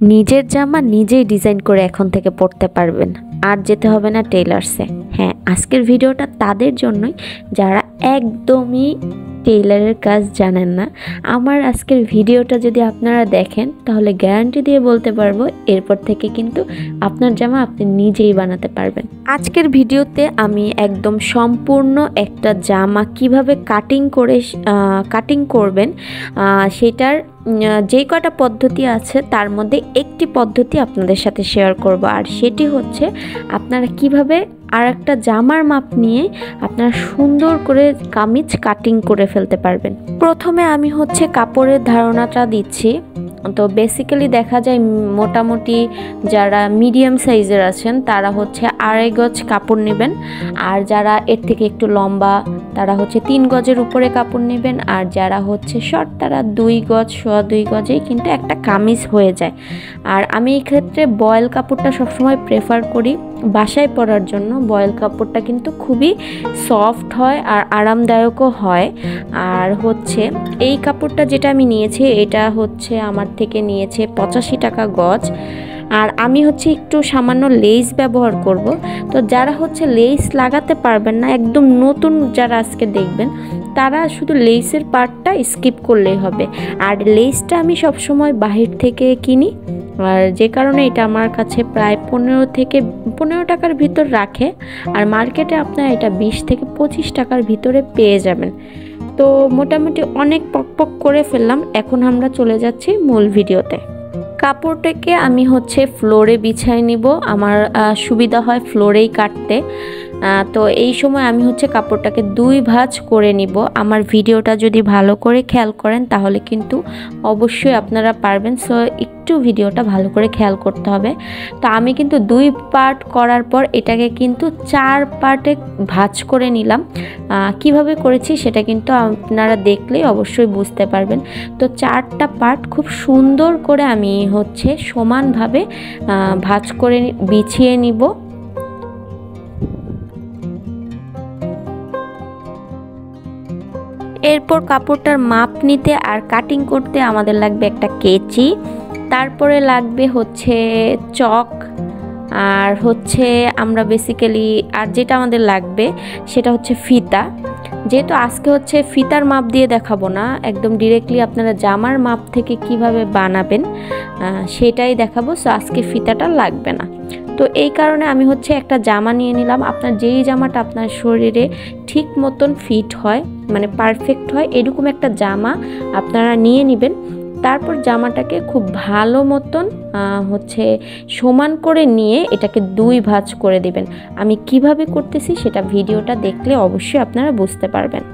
নিজের জামা নিজেই ডিজাইন করে এখন থেকে পরতে পারবেন, আর যেতে হবে না টেইলার্সে। হ্যাঁ, আজকের ভিডিওটা তাদের জন্যই যারা একদমই টেইলারের কাজ জানেন না। আমার আজকের ভিডিওটা যদি আপনারা দেখেন তাহলে গ্যারান্টি দিয়ে বলতে পারবো এরপর থেকে কিন্তু আপনার জামা আপনি নিজেই বানাতে পারবেন। আজকের ভিডিওতে আমি একদম সম্পূর্ণ একটা জামা কিভাবে কাটিং করবেন সেটার যে কয়টা পদ্ধতি আছে তার মধ্যে একটি পদ্ধতি আপনাদের সাথে শেয়ার করব, আর সেটি হচ্ছে আপনারা কিভাবে আর একটা জামার মাপ নিয়ে আপনারা সুন্দর করে কামিজ কাটিং করে ফেলতে পারবেন। প্রথমে আমি হচ্ছে কাপড়ের ধারণাটা দিচ্ছি। তো বেসিক্যালি দেখা যায় মোটামুটি যারা মিডিয়াম সাইজের আছেন তারা হচ্ছে 2.5 গজ কাপড় নেবেন, আর যারা এর থেকে একটু লম্বা তারা হচ্ছে 3 গজের উপরে কাপড় নেবেন, আর যারা হচ্ছে শর্ট তারা 2 গজ, 2.25 গজেই কিন্তু একটা কামিজ হয়ে যায়। আর আমি এই ক্ষেত্রে বয়েল কাপড়টা সবসময় প্রেফার করি বাসায় পরার জন্য। বয়েল কাপড়টা কিন্তু খুবই সফট হয় আর আরামদায়কও হয়। আর হচ্ছে এই কাপড়টা যেটা আমি নিয়েছি এটা হচ্ছে আমার থেকে নিয়েছে 85 টাকা গজ। আর আমি হচ্ছে একটু সামান্য লেস ব্যবহার করব। তো যারা হচ্ছে লেস লাগাতে পারবেন না, একদম নতুন যারা আজকে দেখবেন তারা শুধু লেসের পার্টটা স্কিপ করলেই হবে। আর লেসটা আমি সবসময় বাহির থেকে কিনি, আর যে কারণে এটা আমার কাছে প্রায় 15 টাকার ভিতর রাখে, আর মার্কেটে আপনারা এটা 20 থেকে 25 টাকার ভিতরে পেয়ে যাবেন। তো মোটামুটি অনেক পক করে ফেললাম, এখন আমরা চলে যাচ্ছি মূল ভিডিওতে। কাপড়টাকে আমি হচ্ছে ফ্লোরে বিছাই নিব, আমার সুবিধা হয় ফ্লোরেই কাটতে। তো এই সময় আমি হচ্ছে কাপড়টাকে 2 ভাঁজ করে নিব। আমার ভিডিওটা যদি ভালো করে খেয়াল করেন তাহলে কিন্তু অবশ্যই আপনারা পারবেন। সো একটু ভিডিওটা ভালো করে খেয়াল করতে হবে। তো আমি কিন্তু 2 পার্ট করার পর এটাকে কিন্তু 4 পার্টে ভাঁজ করে নিলাম। কিভাবে করেছি সেটা কিন্তু আপনারা দেখলেই অবশ্যই বুঝতে পারবেন। তো 4টা পার্ট খুব সুন্দর করে আমি হচ্ছে সমানভাবে ভাঁজ করে বিছিয়ে নিব। এরপর কাপড়টার মাপ নিতে আর কাটিং করতে আমাদের লাগবে একটা কেচি, তারপরে লাগবে হচ্ছে চক, আর হচ্ছে আমরা বেসিক্যালি আর যেটা আমাদের লাগবে সেটা হচ্ছে ফিতা। যেহেতু আজকে হচ্ছে ফিতার মাপ দিয়ে দেখাবো না, একদম ডিরেক্টলি আপনারা জামার মাপ থেকে কিভাবে বানাবেন সেটাই দেখাবো। সো আজকে ফিতাটা লাগবে না। তো এই কারণে আমি হচ্ছে একটা জামা নিয়ে নিলাম। আপনার যেই জামাটা আপনার শরীরে ঠিক মতন ফিট হয়, মানে পারফেক্ট হয়, এরকম একটা জামা আপনারা নিয়ে নেবেন। তারপর জামাটাকে খুব ভালো মতন হচ্ছে সমান করে নিয়ে এটাকে 2 ভাঁজ করে দিবেন। আমি কিভাবে করতেছি সেটা ভিডিওটা দেখলে অবশ্যই আপনারা বুঝতে পারবেন।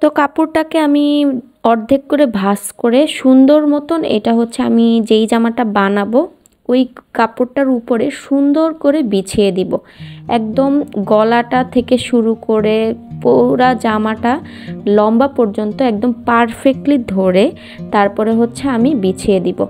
তো কাপড়টাকে আমি অর্ধেক করে ভাঁজ করে সুন্দর মতন, এটা হচ্ছে আমি যেই জামাটা বানাবো ওই কাপড়টার উপরে সুন্দর করে বিছিয়ে দিব। একদম গলাটা থেকে শুরু করে পুরা জামাটা লম্বা পর্যন্ত একদম পারফেক্টলি ধরে তারপরে হচ্ছে আমি বিছিয়ে দিব।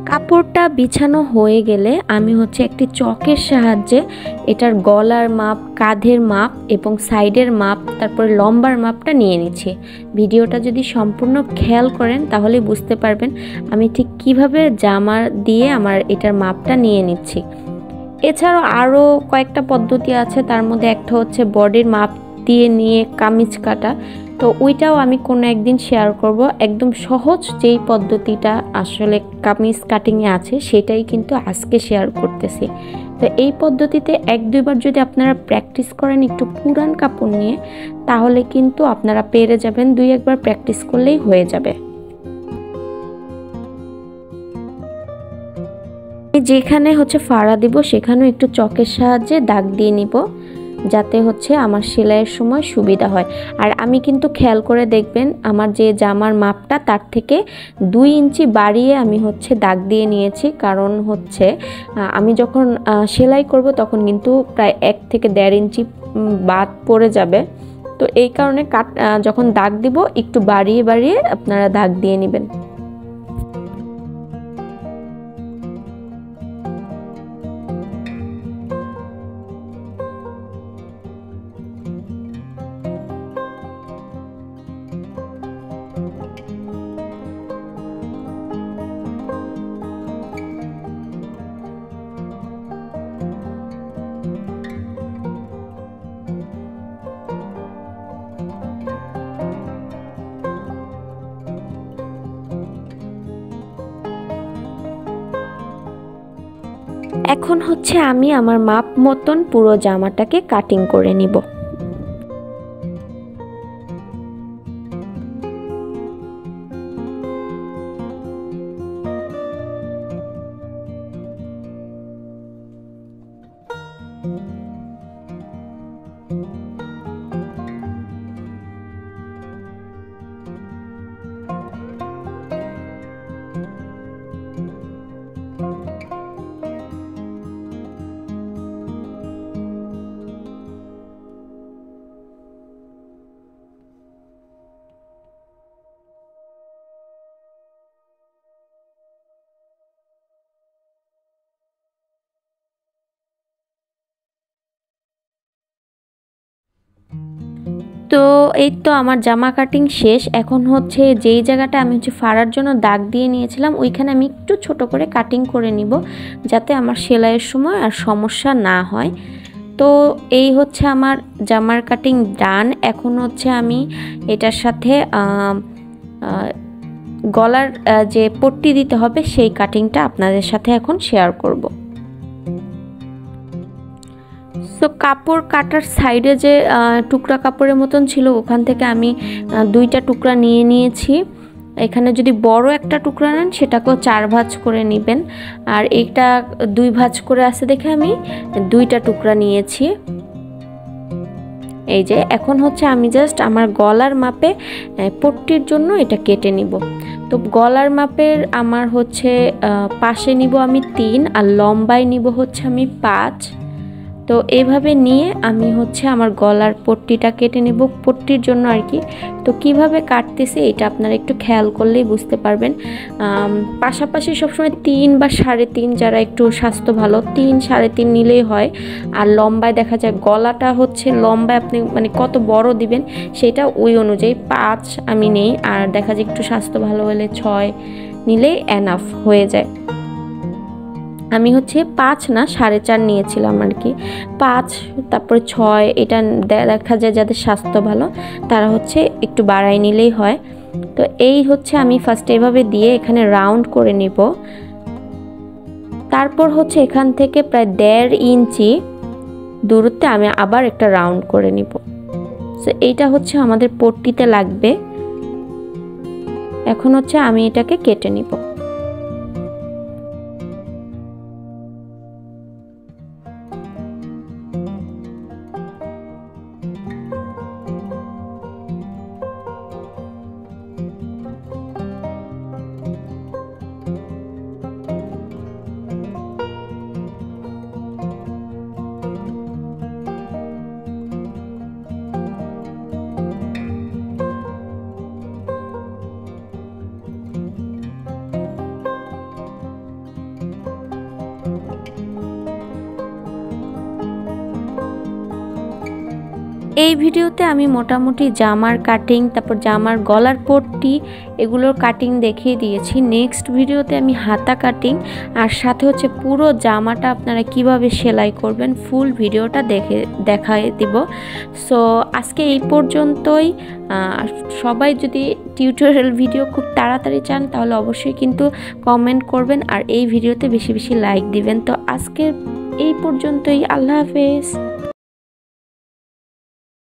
কাপড়টা বিছানো হয়ে গেলে আমি হচ্ছে একটি চকের সাহায্যে এটার গলার মাপ, কাঁধের মাপ এবং সাইডের মাপ, তারপরে লম্বার মাপটা নিয়ে নিচ্ছি। ভিডিওটা যদি সম্পূর্ণ খেয়াল করেন তাহলে বুঝতে পারবেন আমি ঠিক কিভাবে জামা দিয়ে আমার এটার মাপটা নিয়ে নিচ্ছি। এছাড়াও আরও কয়েকটা পদ্ধতি আছে, তার মধ্যে একটা হচ্ছে বডির মাপ দিয়ে নিয়ে কামিজ কাটা। তো ওইটাও আমি কোনো একদিন শেয়ার করব। একদম সহজ যেই পদ্ধতিটা আসলে কামিজ কাটিংয়ে আছে সেটাই কিন্তু আজকে শেয়ার করতেছি। তো এই পদ্ধতিতে 1-2 বার যদি আপনারা প্র্যাকটিস করেন একটু পুরান কাপড় নিয়ে, তাহলে কিন্তু আপনারা পেরে যাবেন। 2-1 বার প্র্যাকটিস করলেই হয়ে যাবে। যেখানে হচ্ছে ফাড়া দিব সেখানেও একটু চকের সাহায্যে দাগ দিয়ে নিব, যাতে হচ্ছে আমার সেলাইয়ের সময় সুবিধা হয়। আর আমি কিন্তু খেয়াল করে দেখবেন আমার যে জামার মাপটা তার থেকে 2 ইঞ্চি বাড়িয়ে আমি হচ্ছে দাগ দিয়ে নিয়েছি, কারণ হচ্ছে আমি যখন সেলাই করব তখন কিন্তু প্রায় 1 থেকে 1.5 ইঞ্চি বাদ পড়ে যাবে। তো এই কারণে যখন দাগ দিব একটু বাড়িয়ে বাড়িয়ে আপনারা দাগ দিয়ে নেবেন। এখন হচ্ছে আমি আমার মাপ মতন পুরো জামাটাকে কাটিং করে নিব। তো এই তো আমার জামা কাটিং শেষ। এখন হচ্ছে যেই জায়গাটা আমি হচ্ছে ফাড়ার জন্য দাগ দিয়ে নিয়েছিলাম ওইখানে আমি একটু ছোট করে কাটিং করে নিব, যাতে আমার সেলাইয়ের সময় আর সমস্যা না হয়। তো এই হচ্ছে আমার জামার কাটিং ডান। এখন হচ্ছে আমি এটার সাথে গলার যে পট্টি দিতে হবে সেই কাটিংটা আপনাদের সাথে এখন শেয়ার করব। তো কাপড় কাটার সাইডে যে টুকরা কাপড়ের মতন ছিল ওখান থেকে আমি 2টা টুকরা নিয়ে নিয়েছি। এখানে যদি বড় একটা টুকরা নেন সেটাকেও 4 ভাঁজ করে নেবেন, আর এটা 2 ভাঁজ করে আছে দেখে আমি 2টা টুকরা নিয়েছি। এই যে এখন হচ্ছে আমি জাস্ট আমার গলার মাপে পট্টির জন্য এটা কেটে নিব। তো গলার মাপের আমার হচ্ছে পাশে নিব আমি 3 আর লম্বায় নিব হচ্ছে আমি 5। তো এইভাবে নিয়ে আমি হচ্ছে আমার গলার পট্টিটা কেটে নেব পট্টির জন্য আর কি। তো কিভাবে কাটতেছি এটা আপনারা একটু খেয়াল করলেই বুঝতে পারবেন। পাশাপাশি সবসময় 3 বা 3.5, যারা একটু স্বাস্থ্য ভালো 3 3.5 নিলেই হয়। আর লম্বায় দেখা যায় গলাটা হচ্ছে লম্বায় আপনি মানে কত বড় দিবেন সেটা ওই অনুযায়ী 5 আমি নেই, আর দেখা যায় একটু স্বাস্থ্য ভালো হলে 6 নিলেই এনাফ হয়ে যায়। আমি হচ্ছে 5 না 4.5 নিয়েছিলাম আর কি। 5 তারপরে 6 এটা দেখা যায় যাদের স্বাস্থ্য ভালো তারা হচ্ছে একটু বাড়াই নিলেই হয়। তো এই হচ্ছে আমি ফার্স্টে এভাবে দিয়ে এখানে রাউন্ড করে নিব। তারপর হচ্ছে এখান থেকে প্রায় 1.5 ইঞ্চি দূরত্বে আমি আবার একটা রাউন্ড করে নিব। তো এইটা হচ্ছে আমাদের পট্টিতে লাগবে। এখন হচ্ছে আমি এটাকে কেটে নিব। এই ভিডিওতে আমি মোটামুটি জামার কাটিং, তারপর জামার গলার পট্টি এগুলোর কাটিং দেখিয়ে দিয়েছি। নেক্সট ভিডিওতে আমি হাতা কাটিং আর সাথে হচ্ছে পুরো জামাটা আপনারা কিভাবে সেলাই করবেন ফুল ভিডিওটা দেখাই দিব। সো আজকে এই পর্যন্তই। সবাই যদি টিউটোরিয়াল ভিডিও খুব তাড়াতাড়ি চান তাহলে অবশ্যই কিন্তু কমেন্ট করবেন আর এই ভিডিওতে বেশি বেশি লাইক দিবেন। তো আজকে এই পর্যন্তই, আল্লাহ হাফেজ।